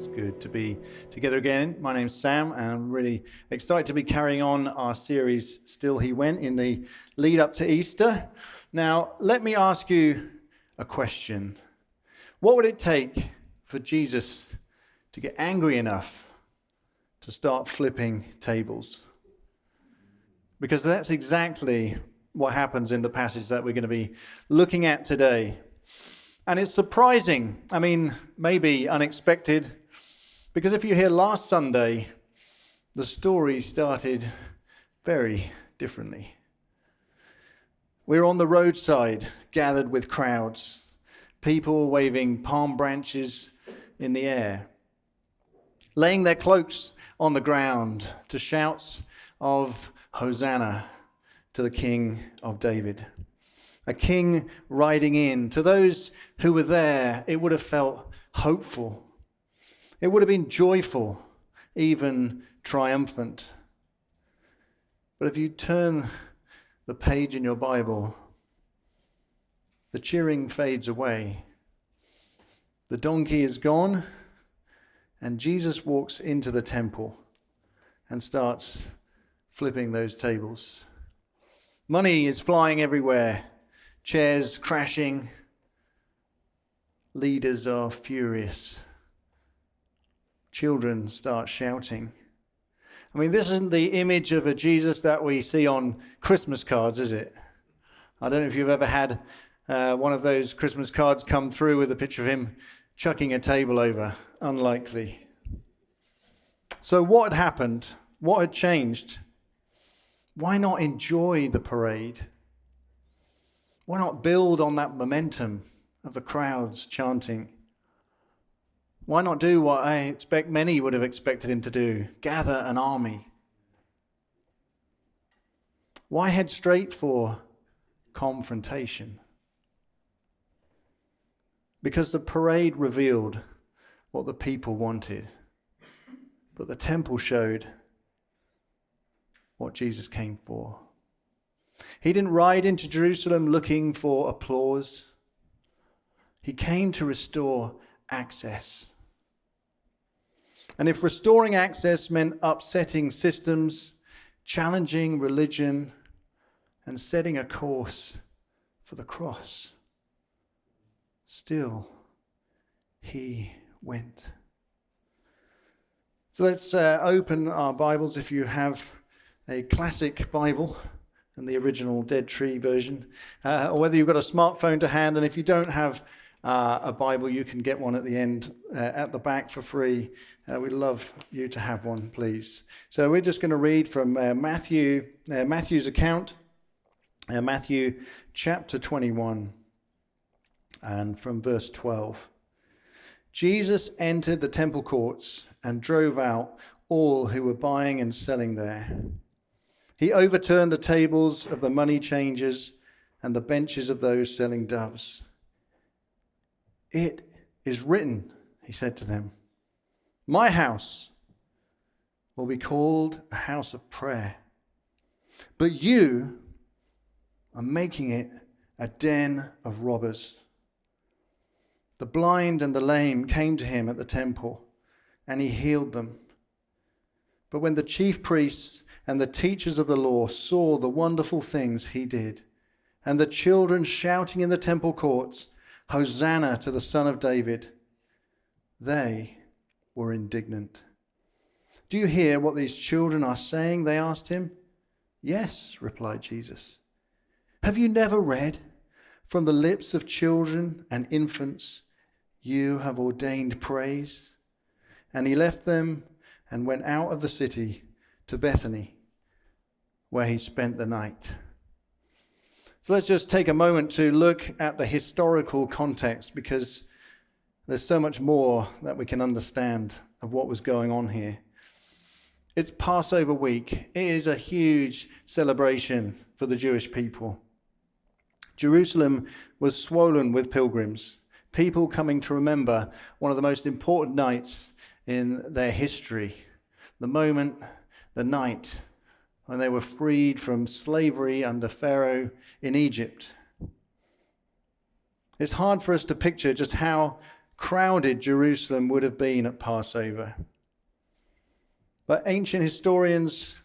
Good to be together again. My name's Sam, and I'm really excited to be carrying on our series, Still He Went, in the lead up to Easter. Now, let me ask you a question. What would it take for Jesus to get angry enough to start flipping tables? Because that's exactly what happens in the passage that we're going to be looking at today. And it's surprising, maybe unexpected, because if you're here last Sunday, the story started very differently. We were on the roadside, gathered with crowds, people waving palm branches in the air, laying their cloaks on the ground to shouts of Hosanna to the King of David. A king riding in. To those who were there, it would have felt hopeful. It would have been joyful, even triumphant. But if you turn the page in your Bible, the cheering fades away. The donkey is gone, and Jesus walks into the temple and starts flipping those tables. Money is flying everywhere, chairs crashing, leaders are furious. Children start shouting. This isn't the image of a Jesus that we see on Christmas cards, is it? I don't know if you've ever had one of those Christmas cards come through with a picture of him chucking a table over. Unlikely. So what had happened? What had changed? Why not enjoy the parade? Why not build on that momentum of the crowds chanting? Why not do what I expect many would have expected him to do? Gather an army. Why head straight for confrontation? Because the parade revealed what the people wanted, but the temple showed what Jesus came for. He didn't ride into Jerusalem looking for applause. He came to restore access. And if restoring access meant upsetting systems, challenging religion, and setting a course for the cross, still he went. So let's open our Bibles, if you have a classic Bible and the original Dead Tree version, or whether you've got a smartphone to hand, and if you don't have a Bible, you can get one at the end, at the back for free. We'd love you to have one, please. So we're just going to read from Matthew's account, Matthew chapter 21, and from verse 12. Jesus entered the temple courts and drove out all who were buying and selling there. He overturned the tables of the money changers and the benches of those selling doves. "It is written," he said to them, "My house will be called a house of prayer, but you are making it a den of robbers." The blind and the lame came to him at the temple, and he healed them. But when the chief priests and the teachers of the law saw the wonderful things he did, and the children shouting in the temple courts, "Hosanna to the Son of David," they were indignant. "Do you hear what these children are saying?" they asked him. "Yes," replied Jesus. "Have you never read, 'From the lips of children and infants you have ordained praise'?" And he left them and went out of the city to Bethany, where he spent the night. So let's just take a moment to look at the historical context, because there's so much more that we can understand of what was going on here. It's Passover week. It is a huge celebration for the Jewish people. Jerusalem was swollen with pilgrims, people coming to remember one of the most important nights in their history, the night when they were freed from slavery under Pharaoh in Egypt. It's hard for us to picture just how crowded Jerusalem would have been at Passover. But ancient historians,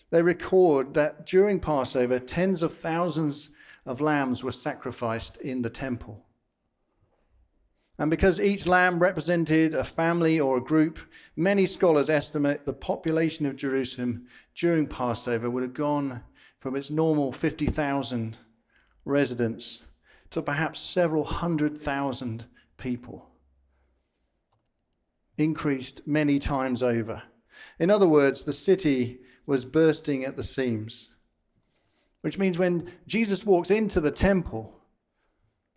they record that during Passover, tens of thousands of lambs were sacrificed in the temple. And because each lamb represented a family or a group, many scholars estimate the population of Jerusalem during Passover would have gone from its normal 50,000 residents to perhaps several 100,000 people. Increased many times over. In other words, the city was bursting at the seams. Which means when Jesus walks into the temple,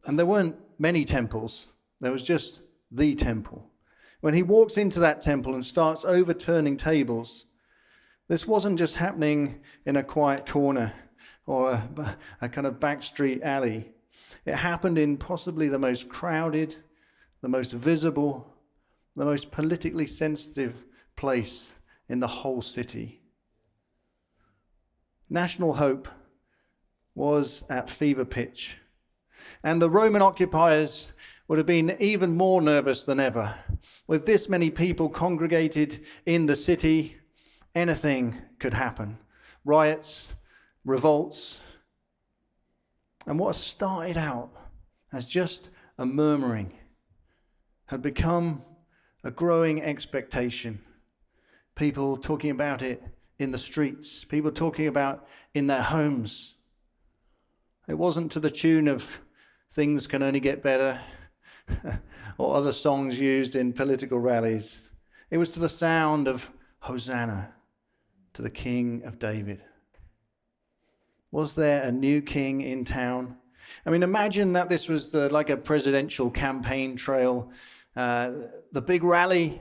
and there weren't many temples, there was just the temple. When he walks into that temple and starts overturning tables, this wasn't just happening in a quiet corner or a kind of backstreet alley. It happened in possibly the most crowded, the most visible, the most politically sensitive place in the whole city. National hope was at fever pitch, and the Roman occupiers would have been even more nervous than ever. With this many people congregated in the city, anything could happen. Riots, revolts. And what started out as just a murmuring had become a growing expectation. People talking about it in the streets, people talking about in their homes. It wasn't to the tune of "Things Can Only Get Better" or other songs used in political rallies. It was to the sound of "Hosanna to the King of David." Was there a new king in town? I mean, imagine that this was like a presidential campaign trail, the big rally,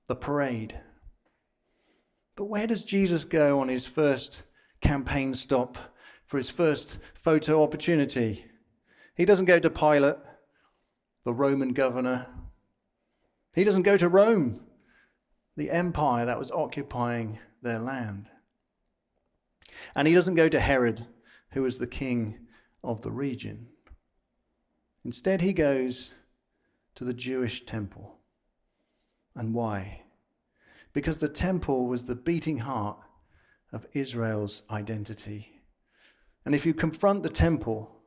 the parade. But where does Jesus go on his first campaign stop, for his first photo opportunity? He doesn't go to Pilate, the Roman governor. He doesn't go to Rome, the empire that was occupying their land. And he doesn't go to Herod, who was the king of the region. Instead, he goes to the Jewish temple. And why? Because the temple was the beating heart of Israel's identity. And if you confront the temple,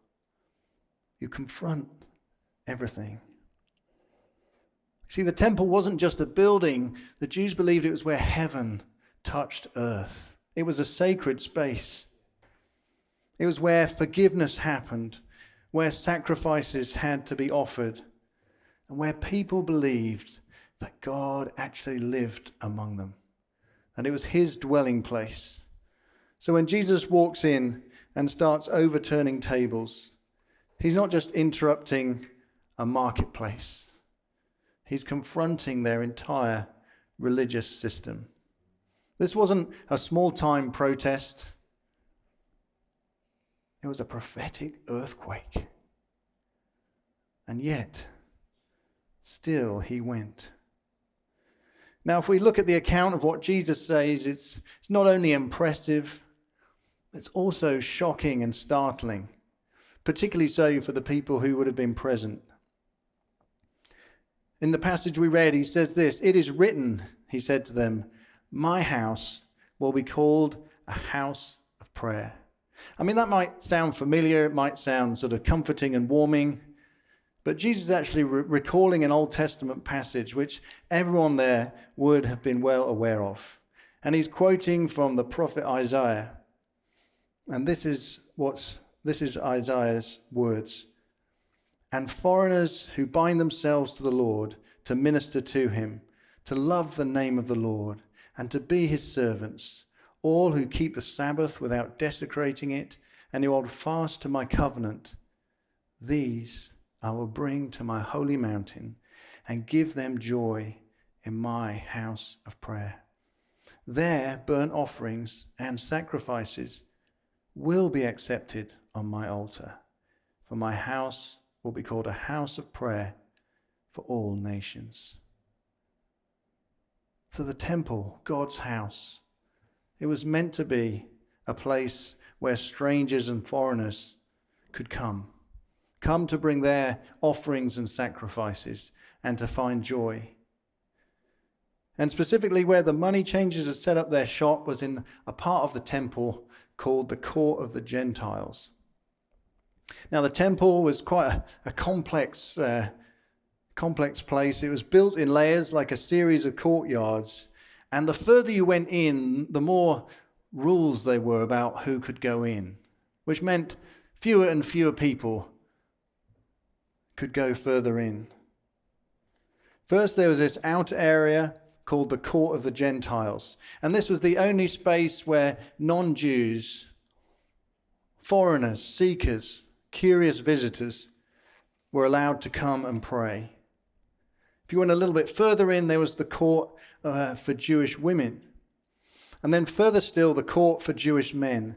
you confront everything. See, the temple wasn't just a building. The Jews believed it was where heaven touched earth. It was a sacred space. It was where forgiveness happened, where sacrifices had to be offered, and where people believed that God actually lived among them, and it was his dwelling place. So when Jesus walks in and starts overturning tables, he's not just interrupting a marketplace. He's confronting their entire religious system. This wasn't a small-time protest. It was a prophetic earthquake. And yet, still he went. Now, if we look at the account of what Jesus says, it's not only impressive, it's also shocking and startling, particularly so for the people who would have been present. In the passage we read, he says this, "It is written," he said to them, "My house will be called a house of prayer." I mean, that might sound familiar, it might sound sort of comforting and warming, but Jesus is actually recalling an Old Testament passage which everyone there would have been well aware of. And he's quoting from the prophet Isaiah. And this is Isaiah's words. "And foreigners who bind themselves to the Lord to minister to him, to love the name of the Lord, and to be his servants, all who keep the Sabbath without desecrating it, and who hold fast to my covenant, these I will bring to my holy mountain and give them joy in my house of prayer. There burnt offerings and sacrifices will be accepted on my altar, for my house will be called a house of prayer for all nations." So the temple, God's house, it was meant to be a place where strangers and foreigners could come come to bring their offerings and sacrifices and to find joy. And specifically where the money changers had set up their shop was in a part of the temple called the Court of the Gentiles. Now the temple was quite a complex place. It was built in layers like a series of courtyards. And the further you went in, the more rules there were about who could go in, which meant fewer and fewer people could go further in. First, there was this outer area called the Court of the Gentiles. And this was the only space where non-Jews, foreigners, seekers, curious visitors were allowed to come and pray. If you went a little bit further in, there was the court for Jewish women. And then further still, the court for Jewish men.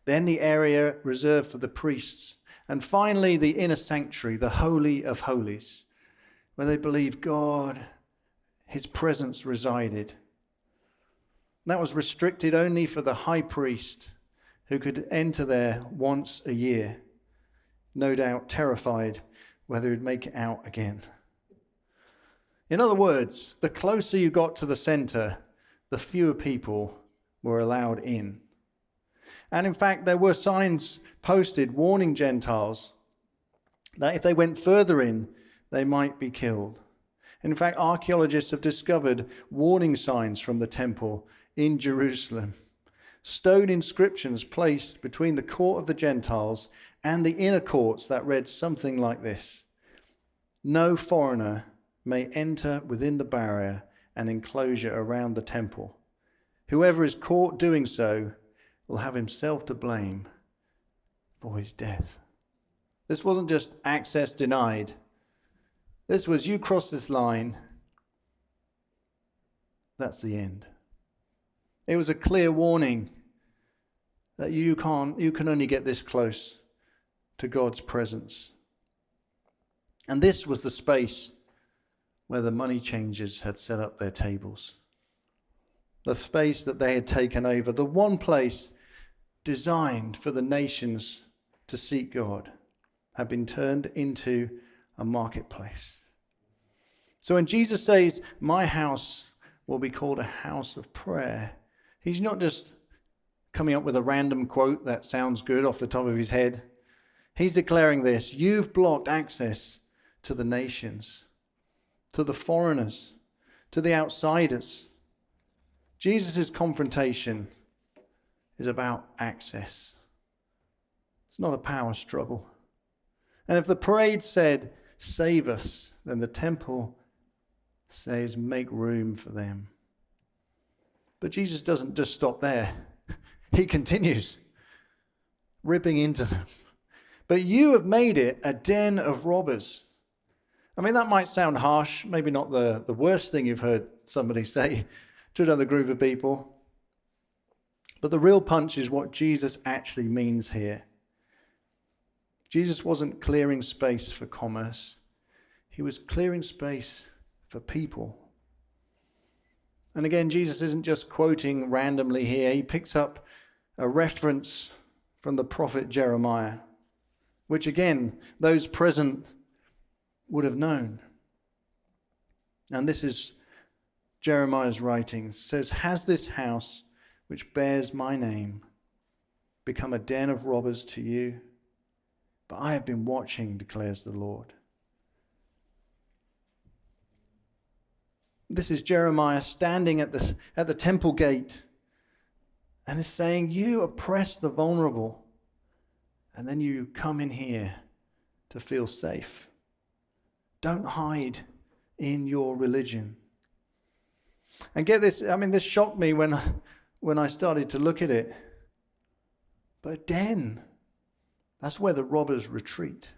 Then the area reserved for the priests. And finally, the inner sanctuary, the Holy of Holies, where they believed God, his presence resided. That was restricted only for the high priest, who could enter there once a year, no doubt terrified whether he'd make it out again. In other words, the closer you got to the center, the fewer people were allowed in. And in fact, there were signs posted warning Gentiles that if they went further in, they might be killed. In fact, archaeologists have discovered warning signs from the temple in Jerusalem. Stone inscriptions placed between the court of the Gentiles and the inner courts that read something like this: "No foreigner may enter within the barrier and enclosure around the temple. Whoever is caught doing so will have himself to blame for his death." This wasn't just access denied. This was, you cross this line, that's the end. It was a clear warning that you can only get this close to God's presence. And this was the space where the money changers had set up their tables. The space that they had taken over, the one place designed for the nations to seek God, had been turned into a marketplace. So when Jesus says, "My house will be called a house of prayer," he's not just coming up with a random quote that sounds good off the top of his head. He's declaring this: you've blocked access to the nations, to the foreigners, to the outsiders. Jesus' confrontation is about access. It's not a power struggle. And if the parade said, "Save us," then the temple says, "Make room for them." But Jesus doesn't just stop there. He continues, ripping into them. "But you have made it a den of robbers." I mean, that might sound harsh, maybe not the worst thing you've heard somebody say to another group of people. But the real punch is what Jesus actually means here. Jesus wasn't clearing space for commerce. He was clearing space for people. And again, Jesus isn't just quoting randomly here. He picks up a reference from the prophet Jeremiah, which again, those present would have known. And this is Jeremiah's writings. It says, "Has this house, which bears my name, become a den of robbers to you? But I have been watching, declares the Lord." This is Jeremiah standing at the temple gate and is saying, you oppress the vulnerable, and then you come in here to feel safe. Don't hide in your religion. And get this, I mean, this shocked me when I started to look at it. But a den, that's where the robbers retreat.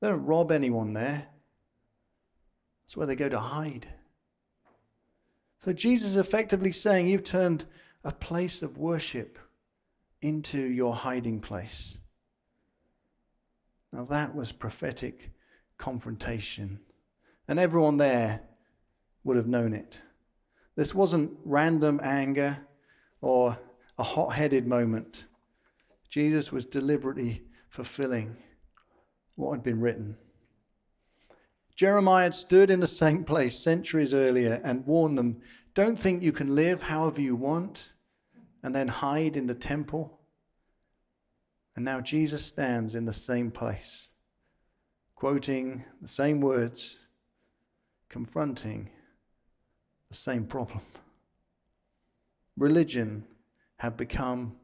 They don't rob anyone there. That's where they go to hide. So Jesus is effectively saying, you've turned a place of worship into your hiding place. Now that was prophetic confrontation. And everyone there would have known it. This wasn't random anger or a hot-headed moment. Jesus was deliberately fulfilling what had been written. Jeremiah had stood in the same place centuries earlier and warned them, don't think you can live however you want and then hide in the temple. And now Jesus stands in the same place, quoting the same words, confronting the same problem. Religion had become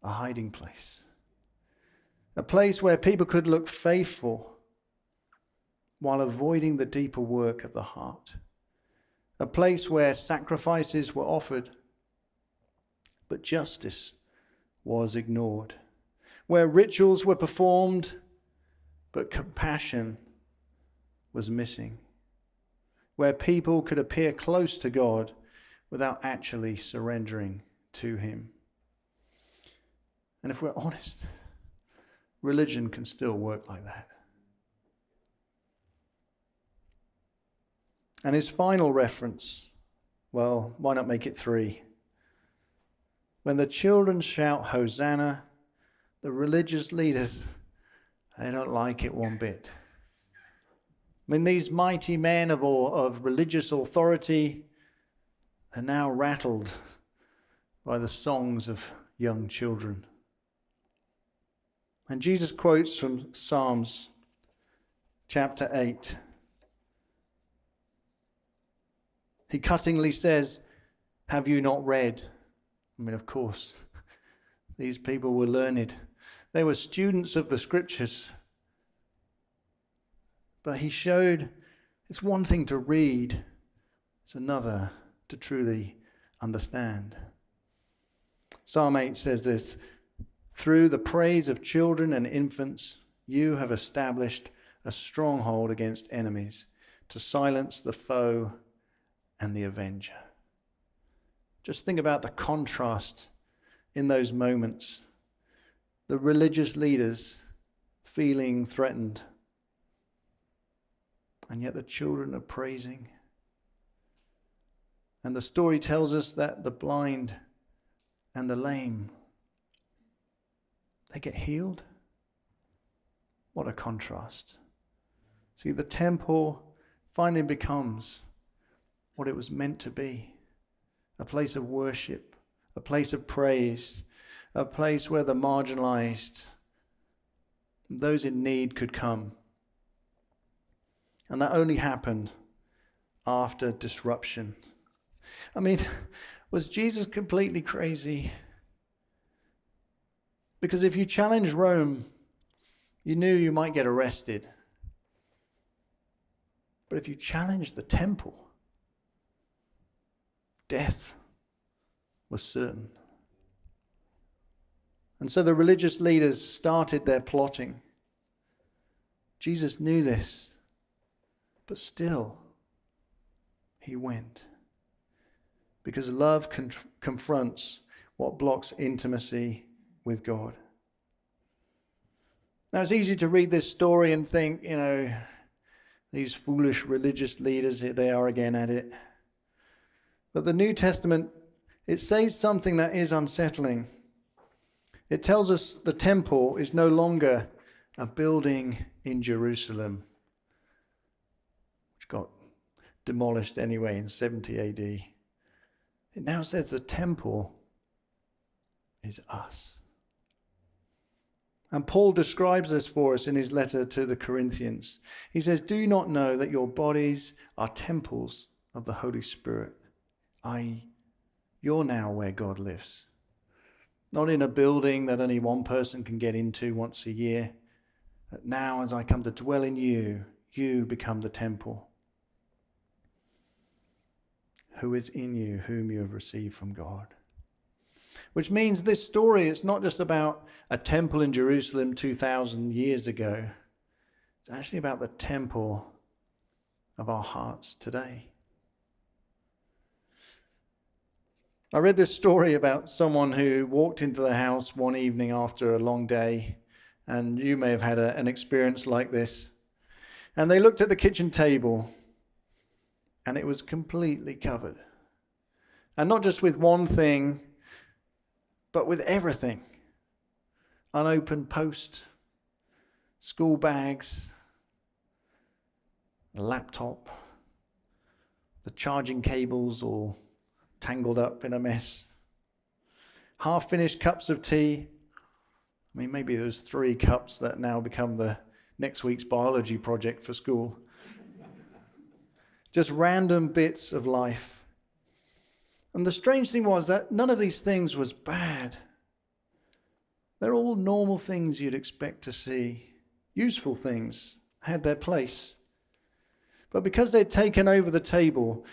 a hiding place, a place where people could look faithful while avoiding the deeper work of the heart, a place where sacrifices were offered, but justice was ignored, where rituals were performed, but compassion was missing, where people could appear close to God without actually surrendering to him. And if we're honest, religion can still work like that. And his final reference, well, why not make it 3? When the children shout Hosanna, the religious leaders, they don't like it one bit. I mean, these mighty men of religious authority are now rattled by the songs of young children. And Jesus quotes from Psalms chapter 8. He cuttingly says, have you not read? I mean, of course, these people were learned. They were students of the scriptures. But he showed it's one thing to read, it's another to truly understand. Psalm 8 says this, through the praise of children and infants, you have established a stronghold against enemies to silence the foe and the avenger. Just think about the contrast in those moments. The religious leaders feeling threatened, and yet the children are praising. And the story tells us that the blind and the lame, they get healed. What a contrast. See, the temple finally becomes what it was meant to be. A place of worship, a place of praise, a place where the marginalized, those in need could come. And that only happened after disruption. I mean, was Jesus completely crazy? Because if you challenged Rome, you knew you might get arrested. But if you challenged the temple, death was certain. And so the religious leaders started their plotting. Jesus knew this, but still, he went. Because love confronts what blocks intimacy with God. Now, it's easy to read this story and think, these foolish religious leaders, here they are again at it. But the New Testament, it says something that is unsettling. It tells us the temple is no longer a building in Jerusalem, which got demolished anyway in 70 AD. It now says the temple is us. And Paul describes this for us in his letter to the Corinthians. He says, do you not know that your bodies are temples of the Holy Spirit? i.e., you're now where God lives. Not in a building that only one person can get into once a year. But now as I come to dwell in you, you become the temple. Who is in you, whom you have received from God. Which means this story, it's not just about a temple in Jerusalem 2,000 years ago. It's actually about the temple of our hearts today. I read this story about someone who walked into the house one evening after a long day, and you may have had an experience like this. And they looked at the kitchen table, and it was completely covered. And not just with one thing, but with everything. Unopened post, school bags, the laptop, the charging cables all tangled up in a mess, half-finished cups of tea. I mean, maybe those 3 cups that now become the next week's biology project for school. Just random bits of life. And the strange thing was that none of these things was bad. They're all normal things you'd expect to see. Useful things had their place. But because they'd taken over the table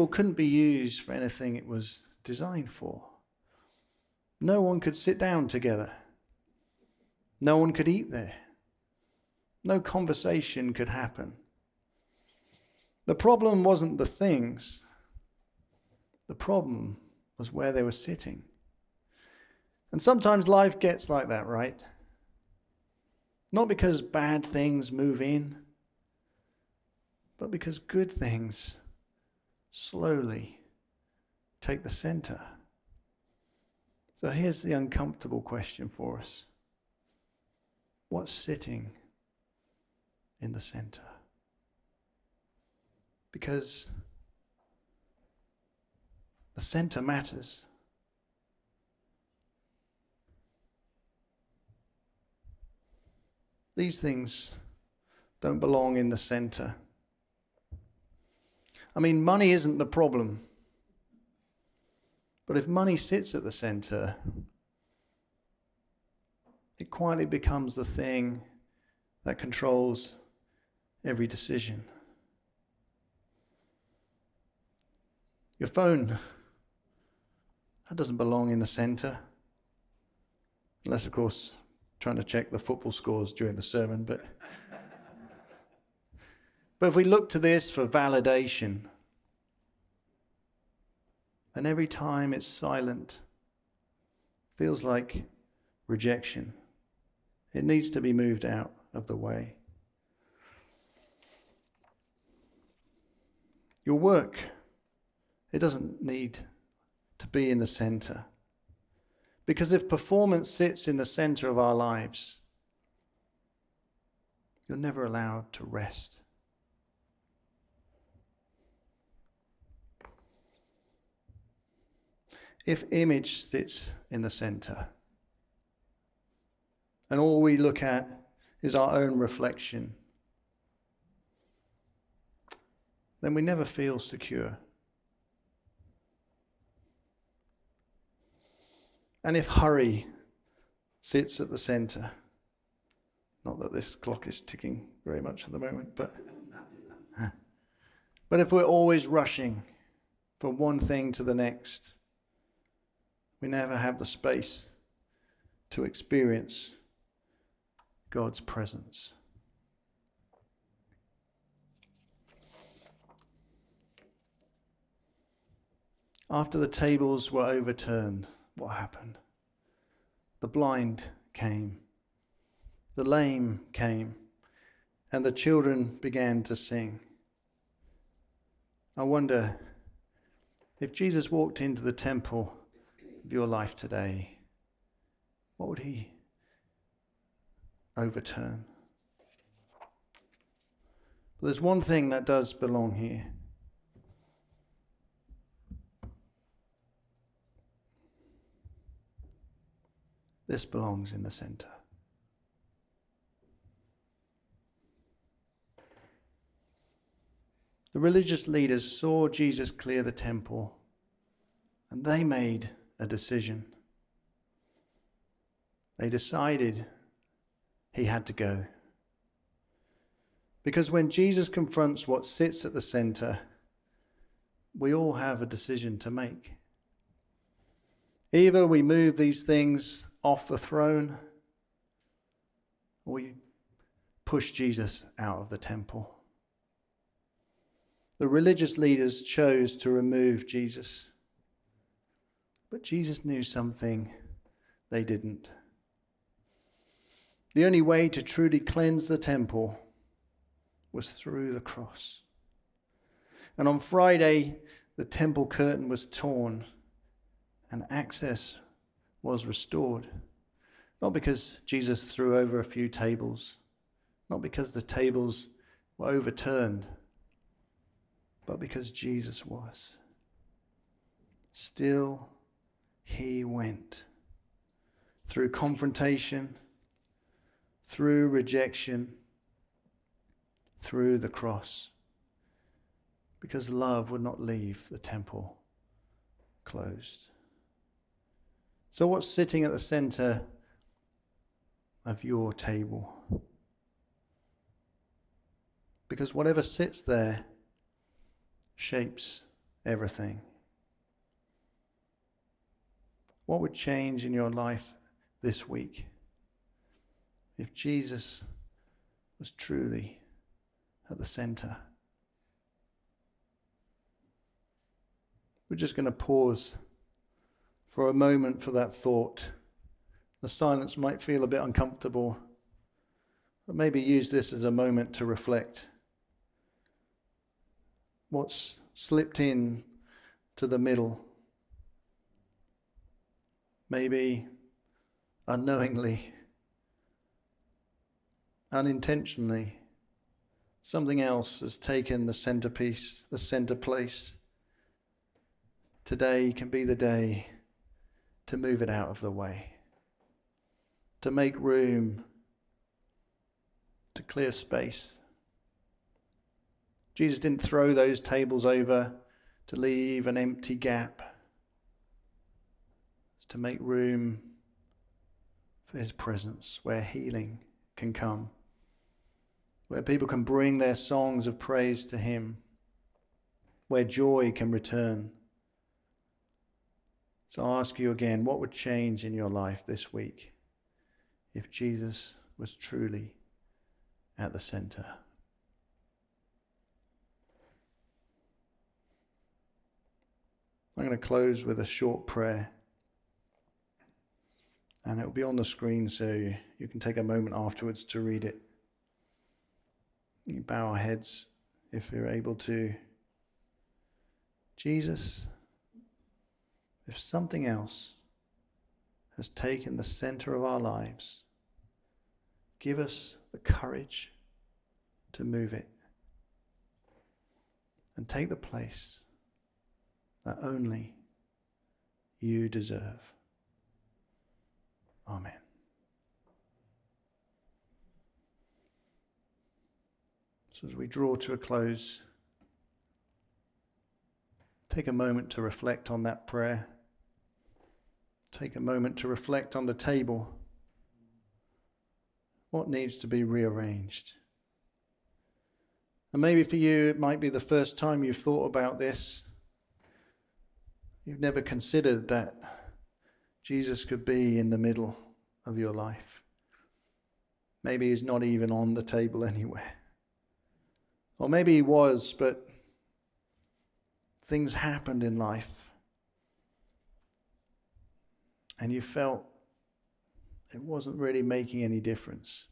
couldn't be used for anything it was designed for. No one could sit down together. No one could eat there. No conversation could happen. The problem wasn't the things. The problem was where they were sitting. And sometimes life gets like that, right? Not because bad things move in, but because good things slowly take the center. So here's the uncomfortable question for us. What's sitting in the center? Because the center matters. These things don't belong in the center. I mean, money isn't the problem. But if money sits at the center, it quietly becomes the thing that controls every decision. Your phone, that doesn't belong in the center. Unless, of course, trying to check the football scores during the sermon. But if we look to this for validation, then every time it's silent, feels like rejection. It needs to be moved out of the way. Your work, it doesn't need to be in the center. Because if performance sits in the center of our lives, you're never allowed to rest. If image sits in the center, and all we look at is our own reflection, then we never feel secure. And if hurry sits at the center, not that this clock is ticking very much at the moment, but if we're always rushing from one thing to the next, we never have the space to experience God's presence. After the tables were overturned, what happened? The blind came, the lame came, and the children began to sing. I wonder if Jesus walked into the temple of your life today, what would he overturn? But there's one thing that does belong here. This belongs in the center. The religious leaders saw Jesus clear the temple, and they made a decision. They decided he had to go. Because when Jesus confronts what sits at the center, we all have a decision to make. Either we move these things off the throne, or we push Jesus out of the temple. The religious leaders chose to remove Jesus, but Jesus knew something they didn't. The only way to truly cleanse the temple was through the cross. And on Friday, the temple curtain was torn and access was restored. Not because Jesus threw over a few tables, not because the tables were overturned, but because Jesus was. Still he went. Through confrontation, through rejection, through the cross, because love would not leave the temple closed. So what's sitting at the center of your table? Because whatever sits there shapes everything. What would change in your life this week if Jesus was truly at the center? We're just going to pause for a moment for that thought. The silence might feel a bit uncomfortable, but maybe use this as a moment to reflect. What's slipped in to the middle? Maybe unknowingly, unintentionally, something else has taken the centerpiece, the center place. Today can be the day to move it out of the way, to make room, to clear space. Jesus didn't throw those tables over to leave an empty gap. It's to make room for his presence, where healing can come, where people can bring their songs of praise to him, where joy can return. So I'll ask you again, what would change in your life this week if Jesus was truly at the center? I'm going to close with a short prayer, and it will be on the screen so you can take a moment afterwards to read it. You can bow our heads if you're able to. Jesus, if something else has taken the center of our lives, give us the courage to move it and take the place that only you deserve. Amen. So as we draw to a close, take a moment to reflect on that prayer. Take a moment to reflect on the table. What needs to be rearranged? And maybe for you, it might be the first time you've thought about this. You've never considered that Jesus could be in the middle of your life. Maybe he's not even on the table anywhere. Or maybe he was, but things happened in life and you felt it wasn't really making any difference.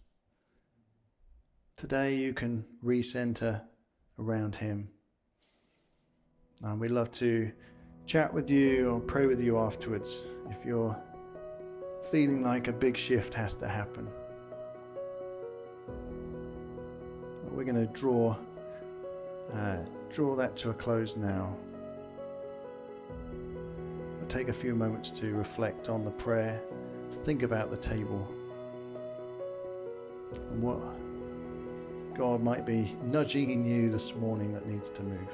Today you can recenter around him. And we'd love to chat with you or pray with you afterwards if you're feeling like a big shift has to happen. We're going to draw that to a close now. We'll take a few moments to reflect on the prayer, to think about the table and what God might be nudging in you this morning that needs to move.